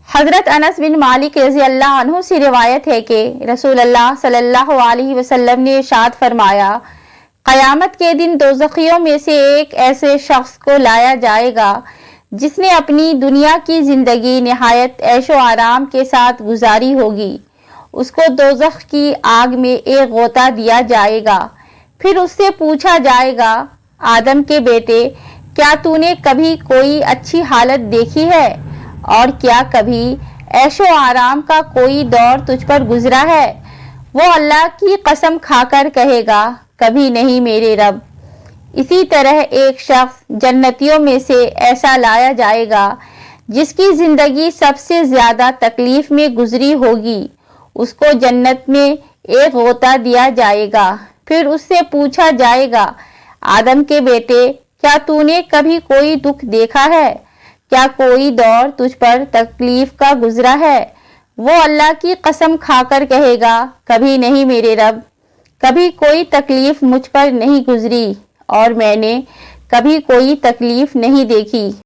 حضرت انس بن مالک رضی اللہ عنہ سے روایت ہے کہ رسول اللہ صلی اللہ علیہ وسلم نے ارشاد فرمایا، قیامت کے دن دوزخیوں میں سے ایک ایسے شخص کو لایا جائے گا جس نے اپنی دنیا کی زندگی نہایت عیش و آرام کے ساتھ گزاری ہوگی۔ اس کو دوزخ کی آگ میں ایک غوطہ دیا جائے گا، پھر اس سے پوچھا جائے گا، آدم کے بیٹے، کیا تو نے کبھی کوئی اچھی حالت دیکھی ہے اور کیا کبھی عیش و آرام کا کوئی دور تجھ پر گزرا ہے؟ وہ اللہ کی قسم کھا کر کہے گا، کبھی نہیں میرے رب۔ اسی طرح ایک شخص جنتیوں میں سے ایسا لایا جائے گا جس کی زندگی سب سے زیادہ تکلیف میں گزری ہوگی۔ اس کو جنت میں ایک غوطہ دیا جائے گا، پھر اس سے پوچھا جائے گا، آدم کے بیٹے، کیا تو نے کبھی کوئی دکھ دیکھا ہے؟ کیا کوئی دور تجھ پر تکلیف کا گزرا ہے؟ وہ اللہ کی قسم کھا کر کہے گا، کبھی نہیں میرے رب، کبھی کوئی تکلیف مجھ پر نہیں گزری اور میں نے کبھی کوئی تکلیف نہیں دیکھی۔